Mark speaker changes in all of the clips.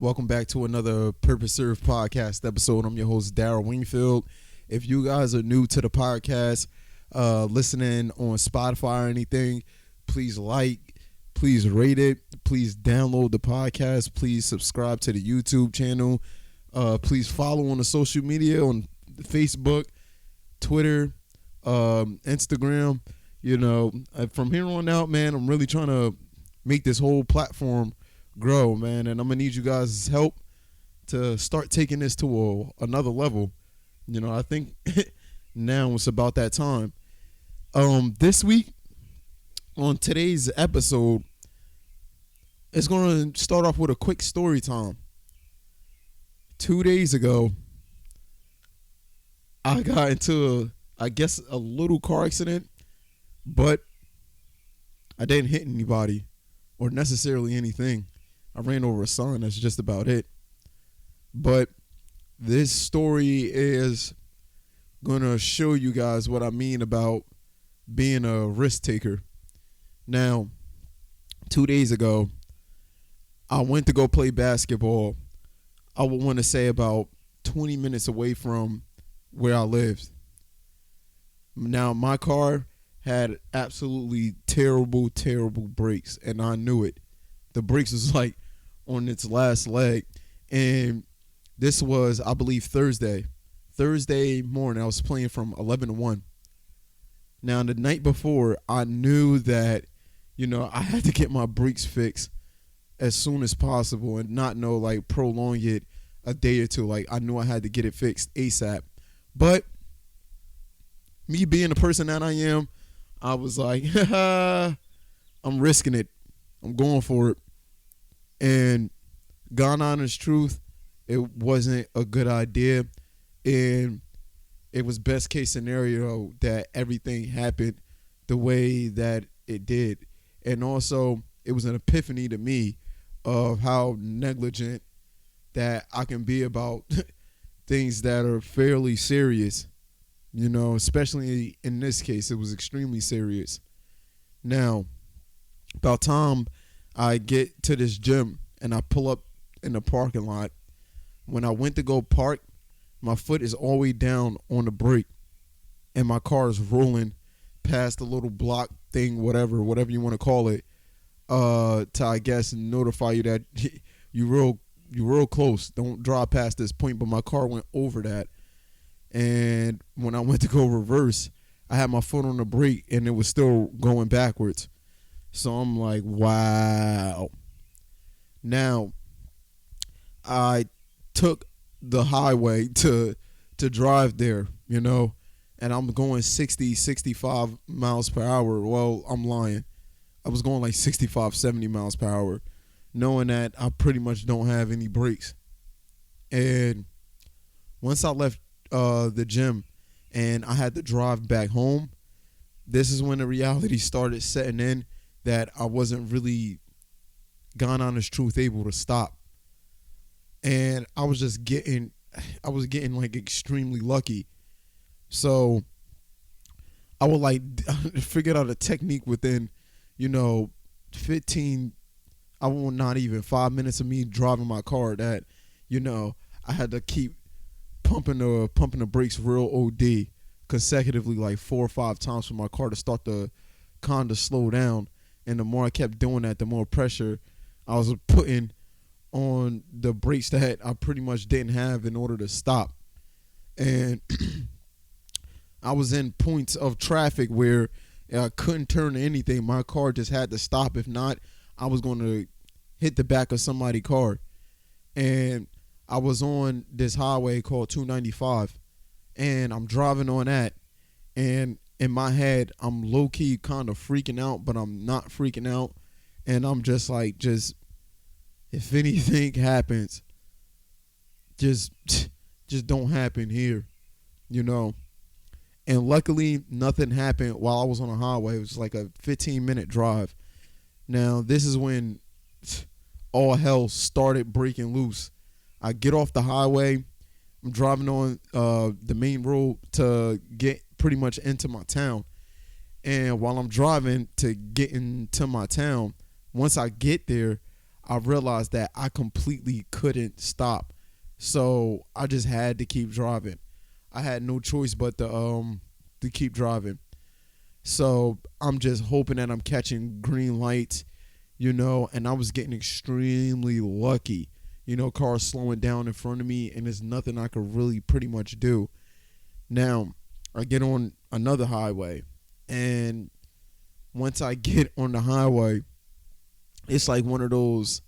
Speaker 1: Welcome back to another Purpose Serve podcast episode. I'm your host, Darryl Wingfield. If you guys are new to the podcast, listening on Spotify or anything, please please rate it, please download the podcast, please subscribe to the YouTube channel, please follow on the social media on Facebook, Twitter, Instagram. From here on out, man, I'm really trying to make this whole platform grow, man, and I'm gonna need you guys' help to start taking this to another level. I think now it's about that time. This week on today's episode, it's gonna start off with a quick story time. 2 days ago, I got into a little car accident, but I didn't hit anybody or necessarily anything. I ran over a sign. That's just about it. But this story is going to show you guys what I mean about being a risk taker. Now, 2 days ago, I went to go play basketball. I would want to say about 20 minutes away from where I lived. Now, my car had absolutely terrible, terrible brakes, and I knew it. The brakes was like on its last leg, and this was, I believe, Thursday morning. I was playing from 11 to 1. Now, the night before, I knew that I had to get my brakes fixed as soon as possible and not prolong it a day or two. I knew I had to get it fixed ASAP. But me being the person that I am, I was like, I'm risking it. I'm going for it. And God honest truth, it wasn't a good idea. And it was best case scenario that everything happened the way that it did. And also, it was an epiphany to me of how negligent that I can be about things that are fairly serious. Especially in this case, it was extremely serious. Now, about time I get to this gym and I pull up in the parking lot. When I went to go park, my foot is all the way down on the brake and my car is rolling past the little block thing, whatever you want to call it, to, I guess, notify you that you real close. Don't drive past this point. But my car went over that. And when I went to go reverse, I had my foot on the brake and it was still going backwards. So I'm like, wow. Now, I took the highway to drive there, and I'm going 60, 65 miles per hour. Well, I'm lying. I was going 65, 70 miles per hour, knowing that I pretty much don't have any brakes. And once I left the gym and I had to drive back home, this is when the reality started setting in that I wasn't really, God honest truth, able to stop. And I was getting extremely lucky. So I would figured out a technique within, 15, I will not even 5 minutes of me driving my car that, I had to keep pumping the brakes real OD consecutively 4 or 5 times for my car to start to kind of slow down. And the more I kept doing that, the more pressure I was putting on the brakes that I pretty much didn't have in order to stop. And I was in points of traffic where I couldn't turn to anything. My car just had to stop. If not, I was going to hit the back of somebody's car. And I was on this highway called 295, and I'm driving on that. And in my head, I'm low-key kind of freaking out, but I'm not freaking out. And I'm just if anything happens, just don't happen here, And luckily, nothing happened while I was on the highway. It was a 15-minute drive. Now, this is when all hell started breaking loose. I get off the highway. I'm driving on the main road to get pretty much into my town. And while I'm driving to get into my town, once I get there, I realized that I completely couldn't stop. So I just had to keep driving. I had no choice but to keep driving. So I'm just hoping that I'm catching green lights, and I was getting extremely lucky. Cars slowing down in front of me, and there's nothing I could really pretty much do. Now, I get on another highway, and once I get on the highway, it's like one of those.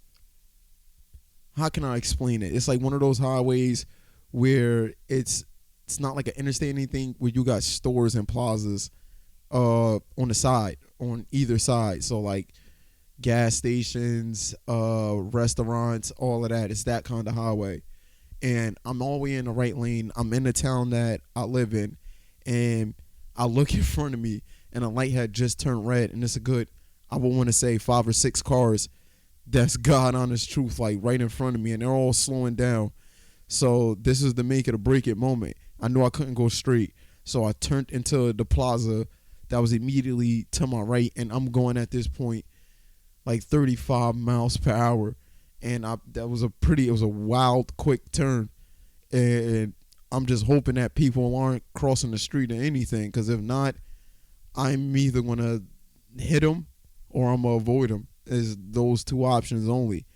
Speaker 1: How can I explain it? It's like one of those highways where it's not like an interstate or anything, where you got stores and plazas on the side, on either side. So like gas stations, restaurants, all of that. It's that kind of highway. And I'm all the way in the right lane. I'm in the town that I live in, and I look in front of me, and a light had just turned red, and it's a good, I would want to say 5 or 6 cars. That's God honest truth, like right in front of me, and they're all slowing down. So this is the make it or break it moment. I knew I couldn't go straight, so I turned into the plaza that was immediately to my right, and I'm going at this point like 35 miles per hour, and it was a wild, quick turn, and I'm just hoping that people aren't crossing the street or anything, because if not, I'm either gonna hit them or I'm gonna avoid them. Is those two options only.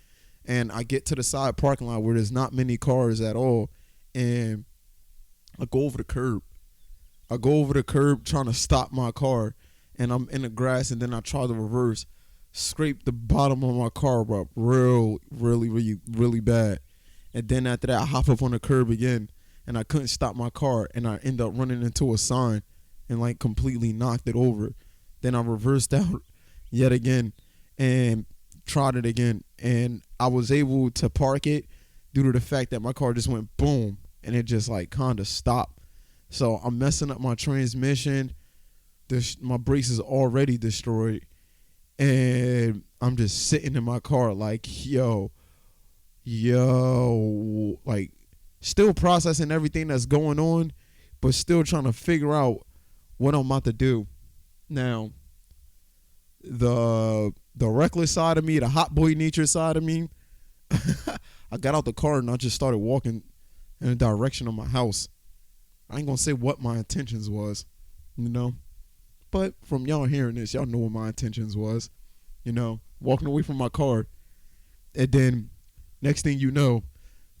Speaker 1: And I get to the side parking lot where there's not many cars at all, and I go over the curb. I go over the curb trying to stop my car, and I'm in the grass, and then I try to reverse, scrape the bottom of my car up really bad. And then after that, I hop up on the curb again, and I couldn't stop my car, and I end up running into a sign and like completely knocked it over. Then I reversed out yet again and tried it again, and I was able to park it due to the fact that my car just went boom, and it just like kind of stopped. So I'm messing up my transmission. My brakes is already destroyed, and I'm just sitting in my car like, yo, like still processing everything that's going on, but still trying to figure out what I'm about to do. Now, the reckless side of me, the hot boy nature side of me, I got out the car and I just started walking in the direction of my house. I ain't gonna say what my intentions was, but from y'all hearing this, y'all know what my intentions was, walking away from my car. And then next thing you know,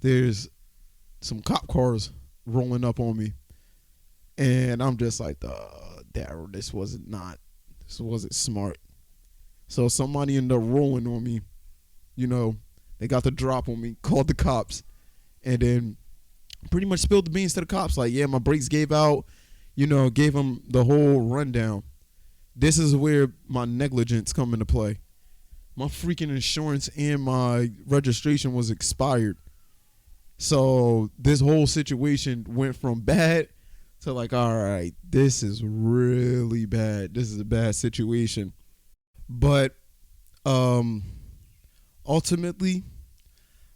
Speaker 1: there's some cop cars rolling up on me, and I'm just like, Daryl, this wasn't smart. So somebody ended up rolling on me, they got the drop on me, called the cops, and then pretty much spilled the beans to the cops. Like, yeah, my brakes gave out, gave them the whole rundown. This is where my negligence come into play. My freaking insurance and my registration was expired. So this whole situation went from bad to like, all right, this is really bad. This is a bad situation. But ultimately,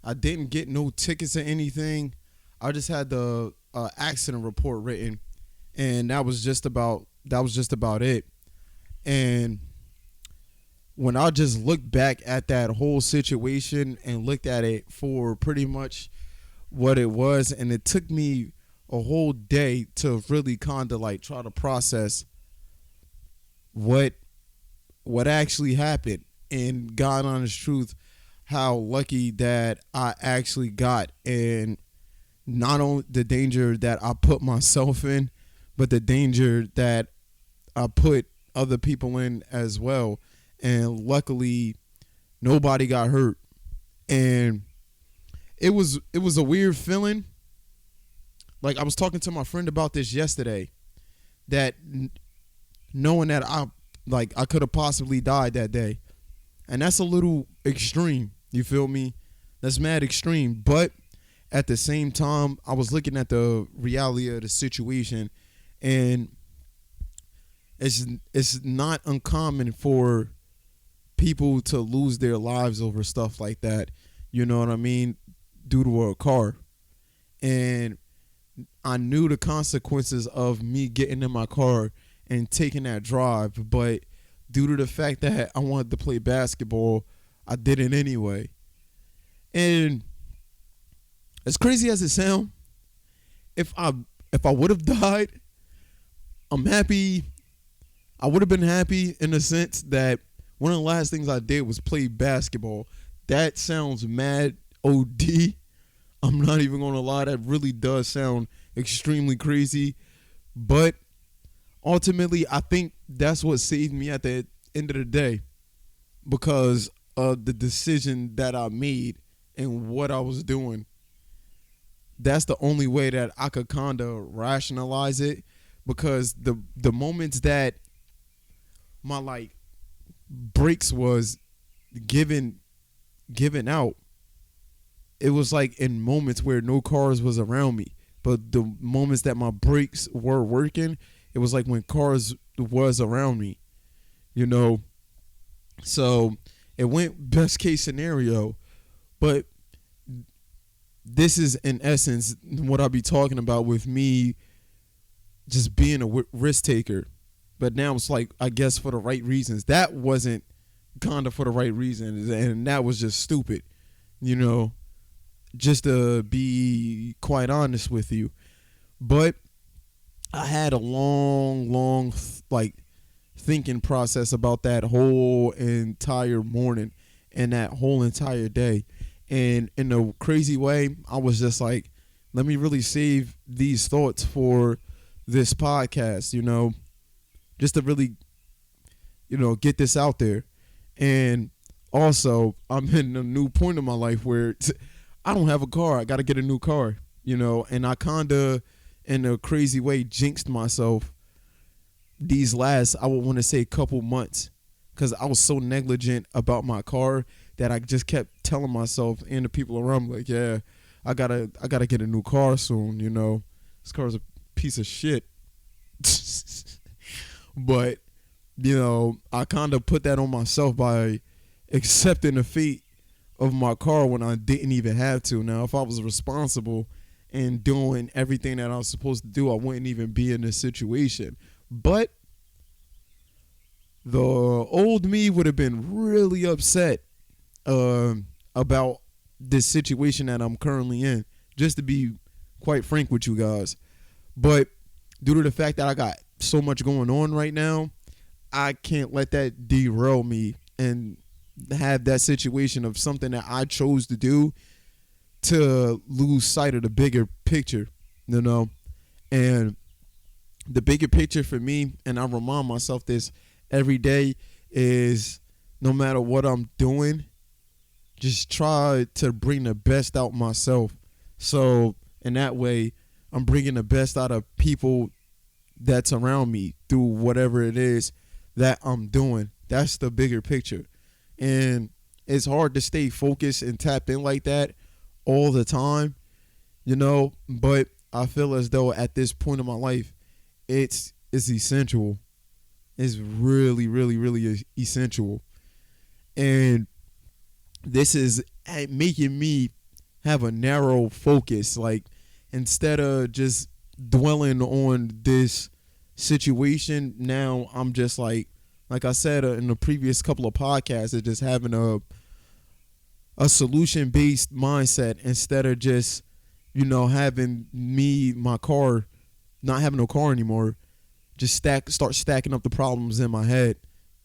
Speaker 1: I didn't get no tickets or anything. I just had the accident report written, and that was just about it. And when I just looked back at that whole situation and looked at it for pretty much what it was, and it took me a whole day to really kind of like try to process what actually happened, and God honest truth, how lucky that I actually got, and not only the danger that I put myself in, but the danger that I put other people in as well. And luckily nobody got hurt. And it was a weird feeling. Like, I was talking to my friend about this yesterday, that knowing that I could have possibly died that day. And that's a little extreme, you feel me? That's mad extreme. But at the same time, I was looking at the reality of the situation, and it's not uncommon for people to lose their lives over stuff like that, you know what I mean, due to a car. And I knew the consequences of me getting in my car and taking that drive, but due to the fact that I wanted to play basketball, I did it anyway. And as crazy as it sounds, if I if I would have died, I'm happy. I would have been happy in the sense that one of the last things I did was play basketball. That sounds mad OD. I'm not even gonna lie, that really does sound extremely crazy. But ultimately, I think that's what saved me at the end of the day because of the decision that I made and what I was doing. That's the only way that I could kind of rationalize it because the moments that my like breaks was given given out, it was like in moments where no cars was around me. But the moments that my brakes were working, it was like when cars was around me, you know. So it went best case scenario, but this is in essence what I'll be talking about with me just being a risk taker. But now it's like I guess for the right reasons. That wasn't kind of for the right reasons, and that was just stupid, you know. Just to be quite honest with you, but I had a long like thinking process about that whole entire morning and that whole entire day. And in a crazy way, I was just like, let me really save these thoughts for this podcast, you know, just to really, you know, get this out there. And also, I'm in a new point in my life where I don't have a car. I got to get a new car, you know, and I kind of, in a crazy way, jinxed myself these last, I would want to say, couple months because I was so negligent about my car that I just kept telling myself and the people around me, like, yeah, I gotta get a new car soon, you know. This car's a piece of shit. But, you know, I kind of put that on myself by accepting the fate of my car when I didn't even have to. Now, if I was responsible and doing everything that I was supposed to do, I wouldn't even be in this situation. But the old me would have been really upset about this situation that I'm currently in, just to be quite frank with you guys. But due to the fact that I got so much going on right now, I can't let that derail me and have that situation of something that I chose to do to lose sight of the bigger picture, you know. And the bigger picture for me, and I remind myself this every day, is no matter what I'm doing, just try to bring the best out myself. So in that way, I'm bringing the best out of people that's around me through whatever it is that I'm doing. That's the bigger picture. And it's hard to stay focused and tapped in like that all the time, you know, but I feel as though at this point in my life, it's essential. It's really essential. And this is making me have a narrow focus. Like, instead of just dwelling on this situation, now I'm just like I said in the previous couple of podcasts, it's just having a solution based mindset instead of just, you know, having my car, not having no car anymore. Just start stacking up the problems in my head,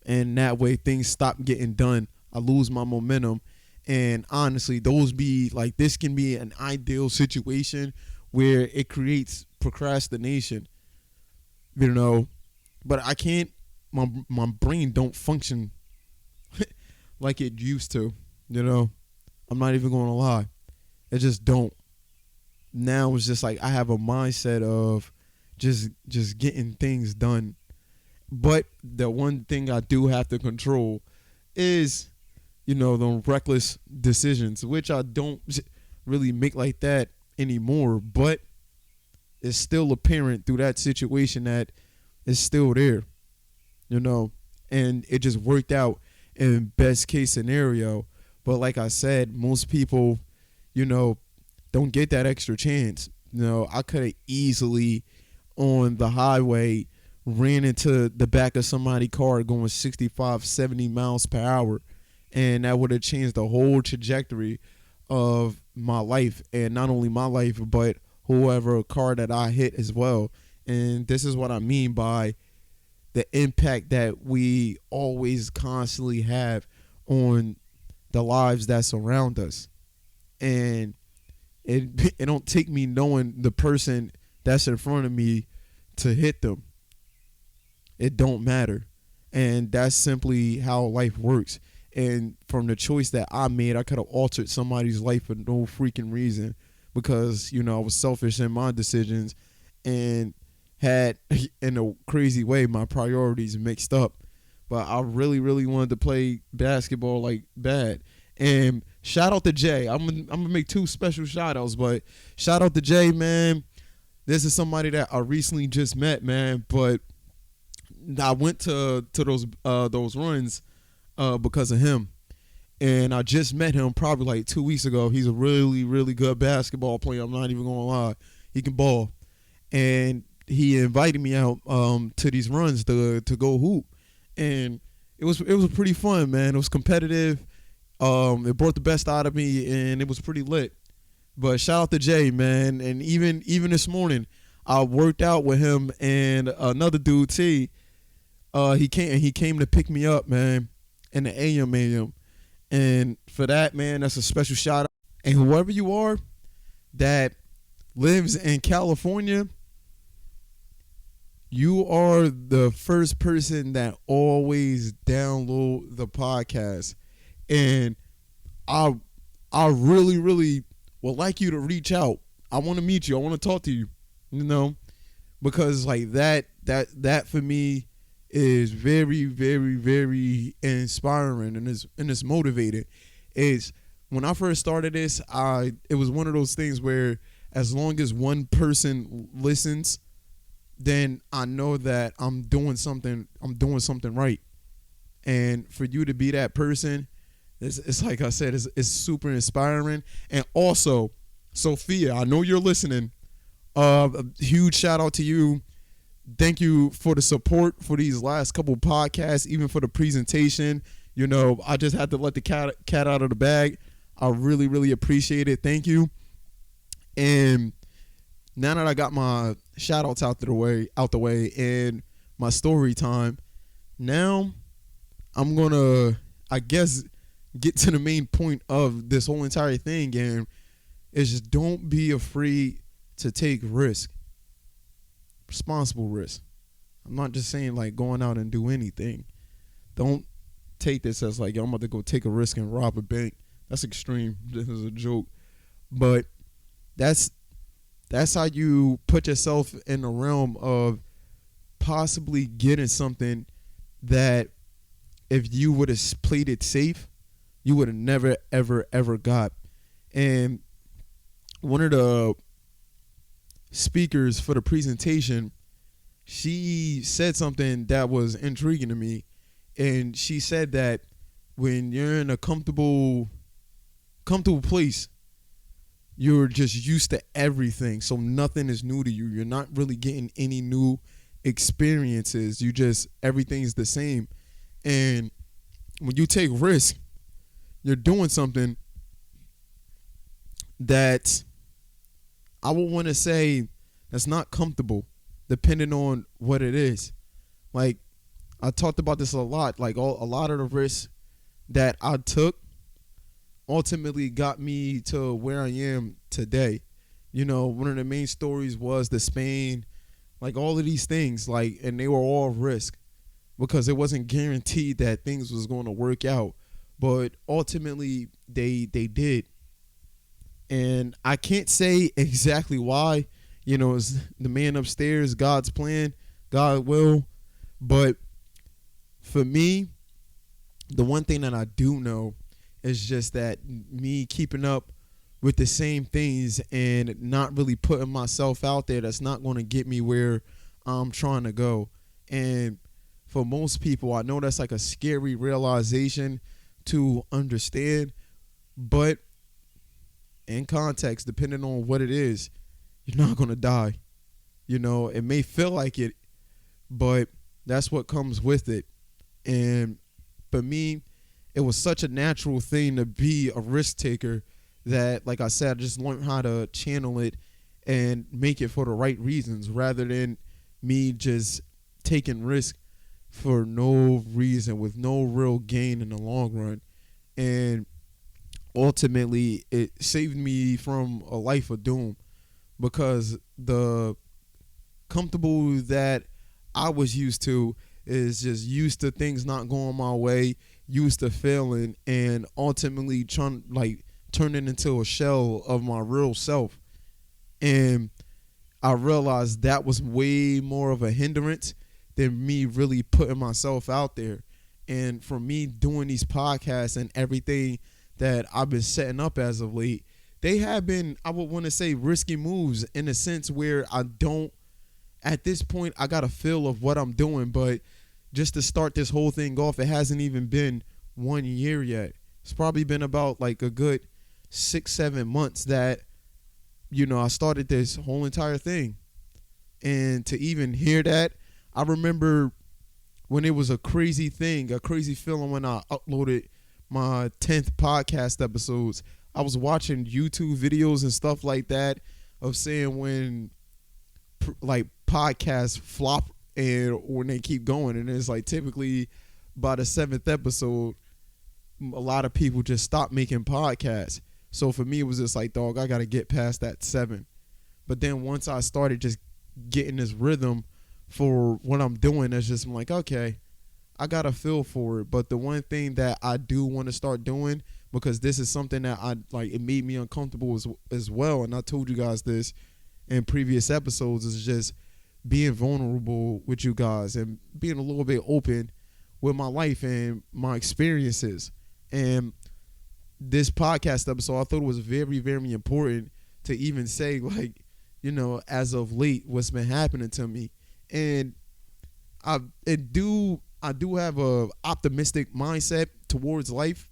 Speaker 1: and that way things stop getting done. I lose my momentum, and honestly, this can be an ideal situation where it creates procrastination, you know. But I can't. My brain don't function like it used to, you know. I'm not even going to lie. It just don't. Now it's just like I have a mindset of just getting things done. But the one thing I do have to control is, you know, the reckless decisions, which I don't really make like that anymore. But it's still apparent through that situation that it's still there, you know. And it just worked out in best case scenario. But like I said, most people, you know, don't get that extra chance. You know, I could have easily on the highway ran into the back of somebody's car going 65, 70 miles per hour. And that would have changed the whole trajectory of my life, and not only my life, but whoever car that I hit as well. And this is what I mean by the impact that we always constantly have on the lives that surround us. And it don't take me knowing the person that's in front of me to hit them. It don't matter. And that's simply how life works. And from the choice that I made, I could have altered somebody's life for no freaking reason because, I was selfish in my decisions and had, in a crazy way, my priorities mixed up. But I really, really wanted to play basketball like bad. And shout out to Jay. I'm gonna make two special shout outs, but shout out to Jay, man. This is somebody that I recently just met, man. But I went to those runs because of him. And I just met him probably like 2 weeks ago. He's a really, really good basketball player. I'm not even going to lie. He can ball. And he invited me out to these runs to go hoop. And it was pretty fun, man. It was competitive. It brought the best out of me, and it was pretty lit. But shout out to Jay, man. And even this morning, I worked out with him and another dude, T. He came to pick me up, man, in the AM. And for that, man, that's a special shout out. And whoever you are that lives in California, you are the first person that always download the podcast. And I really, really would like you to reach out. I want to meet you. I want to talk to you, because like that for me is very, very, very inspiring and it's motivated. It's when I first started this, it was one of those things where as long as one person listens, then I know that I'm doing something right. And for you to be that person, it's like I said, it's super inspiring. And also, Sophia, I know you're listening. A huge shout out to you. Thank you for the support for these last couple podcasts, even for the presentation. I just had to let the cat out of the bag. I really, really appreciate it. Thank you. And now that I got my shout outs out the way and my story time, now I'm gonna, I guess, get to the main point of this whole entire thing, and it's just don't be afraid to take risk. Responsible risk. I'm not just saying like going out and do anything. Don't take this as like, I'm about to go take a risk and rob a bank. That's extreme. This is a joke. But that's how you put yourself in the realm of possibly getting something that if you would have played it safe, you would have never, ever, ever got. And one of the speakers for the presentation, she said something that was intriguing to me. And she said that when you're in a comfortable place, you're just used to everything. So nothing is new to you. You're not really getting any new experiences. Everything's the same. And when you take risk, you're doing something that I would want to say that's not comfortable, depending on what it is. Like, I talked about this a lot. Like, a lot of the risks that I took ultimately got me to where I am today. One of the main stories was the Spain, like all of these things, like, and they were all risk because it wasn't guaranteed that things was going to work out. But ultimately, they did. And I can't say exactly why. It's the man upstairs, God's plan, God will. But for me, the one thing that I do know is just that me keeping up with the same things and not really putting myself out there, that's not going to get me where I'm trying to go. And for most people, I know that's like a scary realization to understand, but in context, depending on what it is, you're not going to die. It may feel like it, but that's what comes with it. And for me, it was such a natural thing to be a risk taker that, like I said, I just learned how to channel it and make it for the right reasons rather than me just taking risk for no reason with no real gain in the long run. And ultimately, it saved me from a life of doom because the comfortable that I was used to is just used to things not going my way, used to failing, and ultimately trying like turning into a shell of my real self. And I realized that was way more of a hindrance than me really putting myself out there. And for me doing these podcasts and everything that I've been setting up as of late, they have been, I would want to say, risky moves in a sense where I don't, at this point, I got a feel of what I'm doing. But just to start this whole thing off, it hasn't even been 1 year yet. It's probably been about like a good 6-7 months that, I started this whole entire thing. And to even hear that, I remember when it was a crazy thing, a crazy feeling when I uploaded my 10th podcast episodes. I was watching YouTube videos and stuff like that of saying when like podcasts flop and when they keep going, and it's like typically by the 7th episode, a lot of people just stop making podcasts. So for me, it was just like, dog, I got to get past that 7. But then once I started just getting this rhythm for what I'm doing, it's just, I'm like, okay, I got a feel for it. But the one thing that I do want to start doing, because this is something that it made me uncomfortable as well, and I told you guys this in previous episodes, is just being vulnerable with you guys and being a little bit open with my life and my experiences. And this podcast episode, I thought it was very, very important to even say, like, as of late, what's been happening to me. And I do have a optimistic mindset towards life,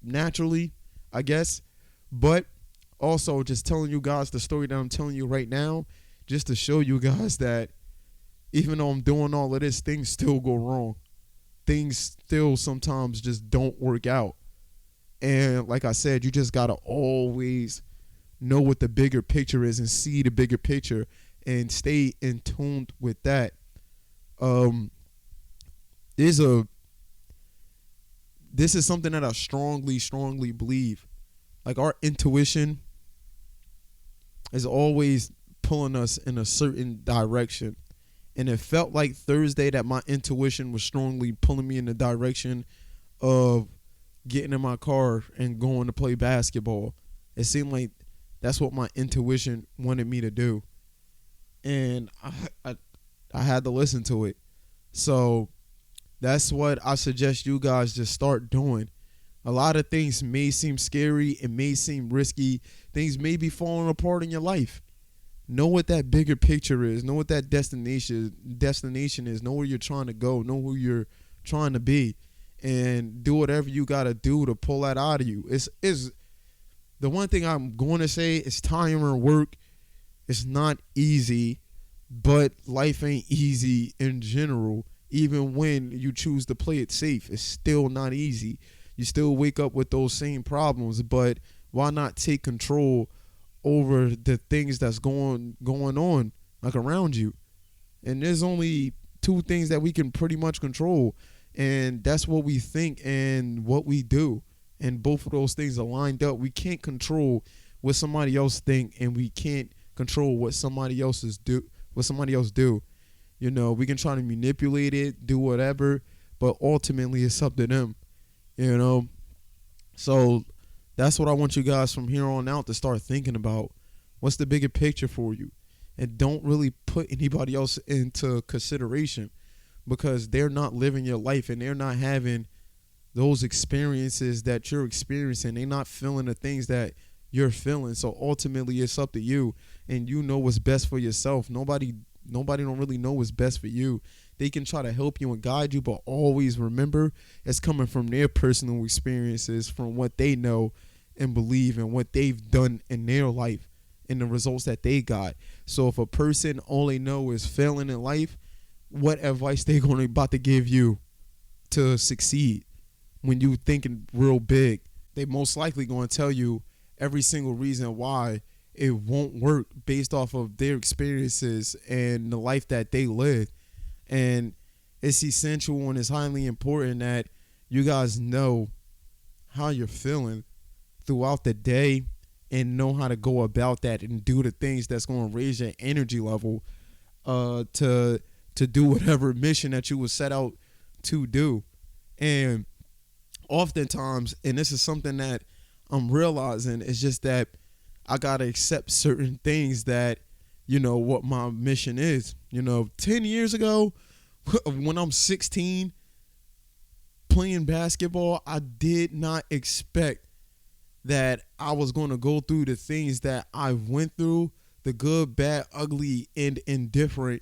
Speaker 1: naturally, I guess. But also just telling you guys the story that I'm telling you right now, just to show you guys that even though I'm doing all of this, things still go wrong. Things still sometimes just don't work out. And like I said, you just got to always know what the bigger picture is and see the bigger picture and stay in tune with that. This is something that I strongly believe. Like, our intuition is always pulling us in a certain direction. And it felt like Thursday that my intuition was strongly pulling me in the direction of getting in my car and going to play basketball. It seemed like that's what my intuition wanted me to do. And I had to listen to it. So that's what I suggest you guys just start doing. A lot of things may seem scary. It may seem risky. Things may be falling apart in your life. Know what that bigger picture is. Know what that destination is. Know where you're trying to go. Know who you're trying to be. And do whatever you got to do to pull that out of you. It's the one thing I'm going to say is time or work. It's not easy, but life ain't easy in general. Even when you choose to play it safe, it's still not easy. You still wake up with those same problems, but why not take control over the things that's going on like around you? And there's only 2 things that we can pretty much control, and that's what we think and what we do. And both of those things are lined up. We can't control what somebody else think, and we can't control what somebody else do. We can try to manipulate it, do whatever, but ultimately it's up to them. So that's what I want you guys from here on out to start thinking about. What's the bigger picture for you? And don't really put anybody else into consideration, because they're not living your life and they're not having those experiences that you're experiencing. They're not feeling the things that you're feeling. So ultimately it's up to you, and you know what's best for yourself. Nobody don't really know what's best for you. They can try to help you and guide you, but always remember it's coming from their personal experiences, from what they know and believe and what they've done in their life and the results that they got. So if a person all they know is failing in life, what advice they about to give you to succeed when you thinking real big? they most likely going to tell you every single reason why it won't work based off of their experiences and the life that they live. And it's essential and it's highly important that you guys know how you're feeling throughout the day and know how to go about that and do the things that's going to raise your energy level to do whatever mission that you was set out to do. And oftentimes, and this is something that I'm realizing, it's just that I gotta accept certain things that, what my mission is. 10 years ago, when I'm 16, playing basketball, I did not expect that I was going to go through the things that I went through, the good, bad, ugly, and indifferent,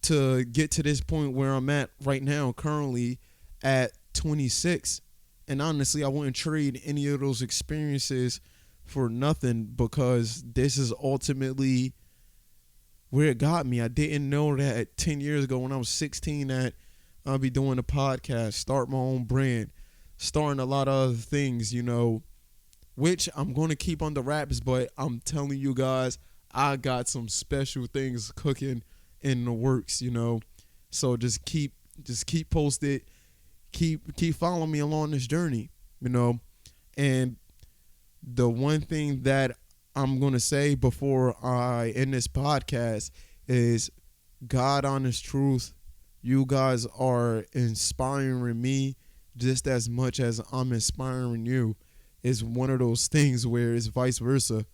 Speaker 1: to get to this point where I'm at right now, currently at 26. And honestly, I wouldn't trade any of those experiences for nothing, because this is ultimately where it got me. I didn't know that 10 years ago when I was 16 that I'll be doing a podcast, start my own brand, starting a lot of other things, which I'm going to keep on the wraps, but I'm telling you guys, I got some special things cooking in the works, So just keep posted, keep following me along this journey, And the one thing that I'm going to say before I end this podcast is, God honest truth, you guys are inspiring me just as much as I'm inspiring you. It's one of those things where it's vice versa,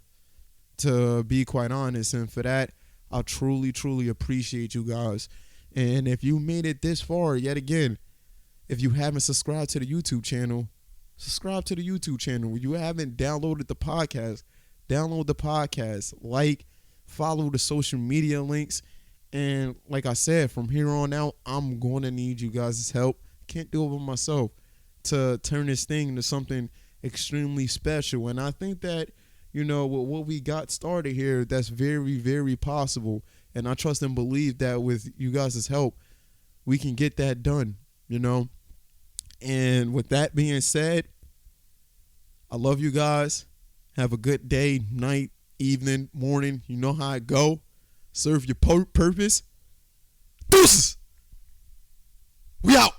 Speaker 1: to be quite honest. And for that, I truly, truly appreciate you guys. And if you made it this far, yet again, if you haven't subscribed to the YouTube channel, subscribe to the YouTube channel. If you haven't downloaded the podcast, download the podcast, follow the social media links. And like I said, from here on out, I'm going to need you guys' help. Can't do it by myself to turn this thing into something extremely special. And I think that, with what we got started here, that's very, very possible. And I trust and believe that with you guys' help, we can get that done, And with that being said, I love you guys. Have a good day, night, evening, morning. You know how it go. Serve your purpose. Deuces. We out.